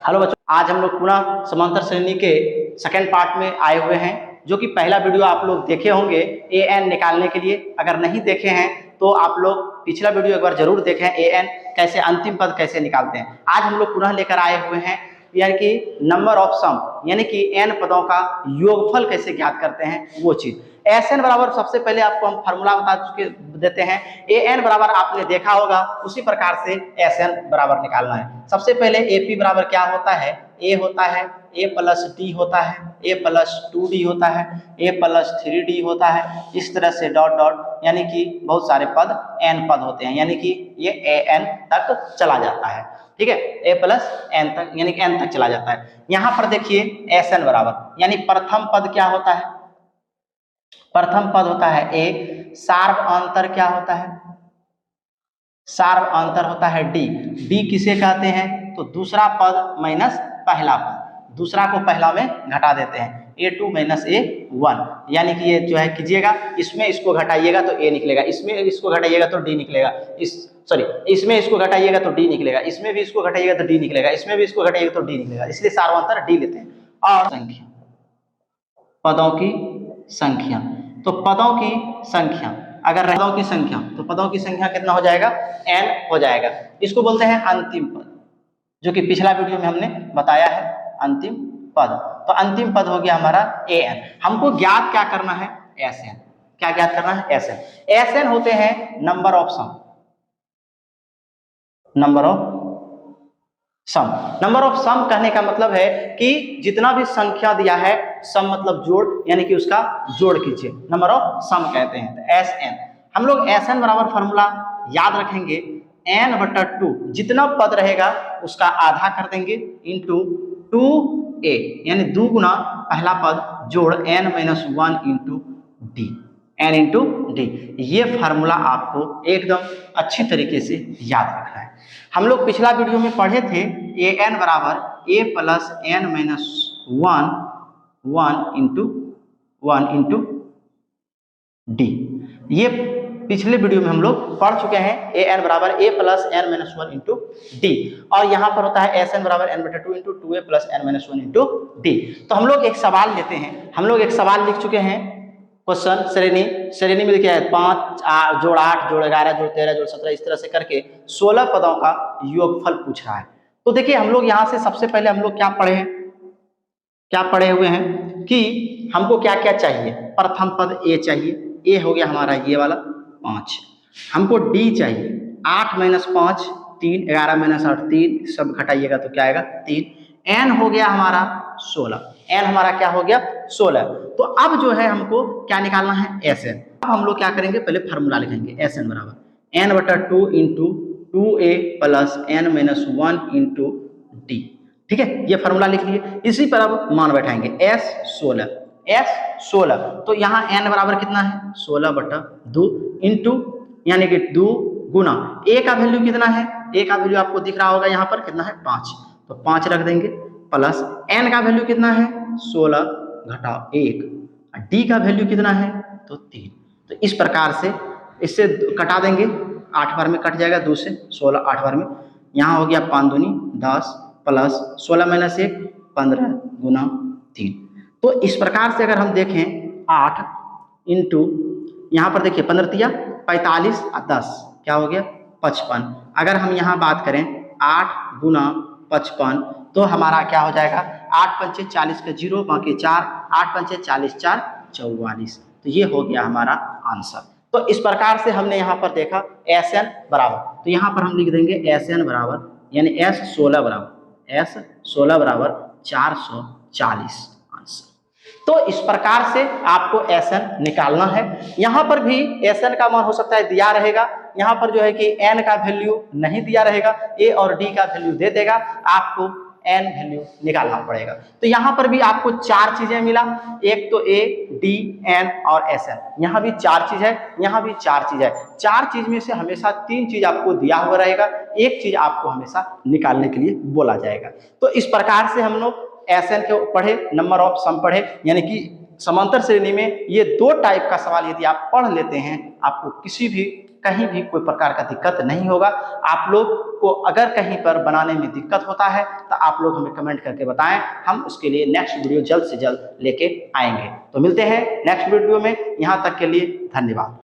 Hello बच्चों, आज हम लोग पुनः समांतर श्रेणी के सेकंड पार्ट में आए हुए हैं। जो कि पहला वीडियो आप लोग देखे होंगे ए एन निकालने के लिए। अगर नहीं देखे हैं तो आप लोग पिछला वीडियो एक बार जरूर देखें, ए एन कैसे अंतिम पद कैसे निकालते हैं। आज हम लोग पुनः लेकर आए हुए हैं यानी कि नंबर ऑफ सम, यानी कि एन पदों का योगफल कैसे ज्ञात करते हैं वो चीज। एस एन बराबर सबसे पहले आपको हम फार्मूला बता चुके देते हैं। ए एन बराबर आपने देखा होगा, उसी प्रकार से एस एन बराबर निकालना है। सबसे पहले ए पी बराबर क्या होता है, ए होता है ए प्लस डी होता है, ए प्लस 2d होता है, ए प्लस 3d होता है। इस तरह से डॉट डॉट यानी कि बहुत सारे पद एन पद होते हैं, यानी कि ये ए एन तक चला जाता है। ठीक है, ए प्लस एन तक यानी कि एन तक चला जाता है। यहाँ पर देखिए एस एन बराबर यानी प्रथम पद क्या होता है, प्रथम पद होता है ए। सार्व अंतर क्या होता है, सार्व अंतर होता है डी। डी किसे कहते हैं, तो दूसरा पद माइनस पहला पद, दूसरा को पहला में घटा देते हैं। a2 माइनस a1 यानी कि ये जो है कीजिएगा, इसमें इसको घटाइएगा तो a निकलेगा, इसमें इसको घटाइएगा तो d निकलेगा, इसमें इसको घटाइएगा तो d निकलेगा, इसमें भी इसको घटाइएगा तो d निकलेगा, इसमें भी इसको घटाइएगा तो d निकलेगा। इसलिए सार्वंतर d लेते हैं। और संख्या, पदों की संख्या, तो पदों की संख्या अगर पदों की संख्या तो पदों की संख्या कितना हो जाएगा, n हो जाएगा। इसको बोलते हैं अंतिम पद, जो कि पिछला वीडियो में हमने बताया है अंतिम पद। तो अंतिम पद हो गया हमारा ए एन। हमको ज्ञात क्या करना है, एस एन। क्या ज्ञात करना है, एस एन। एस एन होते हैं number of sum, number of sum. Number of sum कहने का मतलब है कि जितना भी संख्या दिया है, सम मतलब जोड़, यानी कि उसका जोड़ कीजिए, नंबर ऑफ सम कहते हैं। तो एस एन, हम लोग एस एन बराबर फॉर्मूला याद रखेंगे, एन बटा 2, जितना पद रहेगा उसका आधा कर देंगे इंटू 2a यानी 2 गुना पहला पद जोड़ n minus 1 into D, n into d. ये फार्मूला आपको एकदम अच्छी तरीके से याद रखना है। हम लोग पिछला वीडियो में पढ़े थे ए एन बराबर a plus N minus 1 into d. ये पिछले वीडियो में हम लोग पढ़ चुके हैं। ए एन बराबर a plus N minus 1 into d, और यहाँ पर होता है एस एन बराबर एन बटा 2 into 2a plus N minus 1 into D. तो हम लोग एक सवाल लेते हैं, हम लोग एक सवाल लिख चुके हैं। क्वेश्चन श्रेणी में क्या है, 5 जोड़ 8 जोड़ 11 जोड़ 13 जोड़ 17, इस तरह से करके 16 पदों का योगफल पूछ रहा है। तो देखिए हम लोग यहाँ से सबसे पहले हम लोग क्या पढ़े हुए हैं कि हमको क्या क्या चाहिए। प्रथम पद ए चाहिए, ए हो गया हमारा ये वाला 5। हमको डी चाहिए, 8 माइनस 5 3, 11 माइनस 8 3, सब घटाइएगा तो क्या आएगा 3। एन हो गया हमारा 16, एन हमारा क्या हो गया 16। तो अब जो है हमको क्या निकालना है, एस एन। अब हम लोग क्या करेंगे, पहले फार्मूला लिखेंगे, एस एन बराबर एन बटा 2 into 2a plus N minus 1 into D. ठीक है, ये फार्मूला लिख लिए। इसी पर अब मान बैठाएंगे, एस 16 तो यहाँ n बराबर कितना है 16 बटा 2 इंटू यानी कि 2 गुना a का वैल्यू कितना है, a का वैल्यू आपको दिख रहा होगा यहाँ पर कितना है 5, तो 5 रख देंगे, प्लस n का वैल्यू कितना है 16 घटाओ 1, d का वैल्यू कितना है तो 3। तो इस प्रकार से इससे कटा देंगे, 8 बार में कट जाएगा, 2 से 16 8 बार में। यहाँ हो गया 5 दूनी 10 प्लस 16 माइनस 1 15 गुना 3। तो इस प्रकार से अगर हम देखें 8 इंटू यहाँ पर देखिए 15 तिया 45 और 10 क्या हो गया 55। अगर हम यहाँ बात करें 8 गुना 55 तो हमारा क्या हो जाएगा, 8 पंचे 40 का 0 बाकी 4, 8 पंचे 40 4 44। तो ये हो गया हमारा आंसर। तो इस प्रकार से हमने यहाँ पर देखा एस एन बराबर, तो यहाँ पर हम लिख देंगे एस एन बराबर यानी एस 16 बराबर 440 आंसर। तो इस प्रकार से आपको एस एन निकालना है। यहाँ पर भी एस एन का मान हो सकता है दिया रहेगा, यहाँ पर जो है कि एन का वैल्यू नहीं दिया रहेगा, ए और डी का वैल्यू दे देगा, आपको एन वैल्यू निकालना पड़ेगा। तो यहाँ पर भी आपको 4 चीजें मिला, एक तो ए डी एन और एस एन। यहाँ भी 4 चीज है, यहाँ भी 4 चीज है। 4 चीज में से हमेशा 3 चीज आपको दिया हुआ रहेगा, एक चीज आपको हमेशा निकालने के लिए बोला जाएगा। तो इस प्रकार से हम लोग एस एन के पढ़े, नंबर ऑफ सम पढ़े, यानी कि समांतर श्रेणी में ये 2 टाइप का सवाल यदि आप पढ़ लेते हैं, आपको किसी भी कहीं भी कोई प्रकार का दिक्कत नहीं होगा। आप लोग को अगर कहीं पर बनाने में दिक्कत होता है तो आप लोग हमें कमेंट करके बताएं, हम उसके लिए नेक्स्ट वीडियो जल्द से जल्द लेके आएंगे। तो मिलते हैं नेक्स्ट वीडियो में, यहाँ तक के लिए धन्यवाद।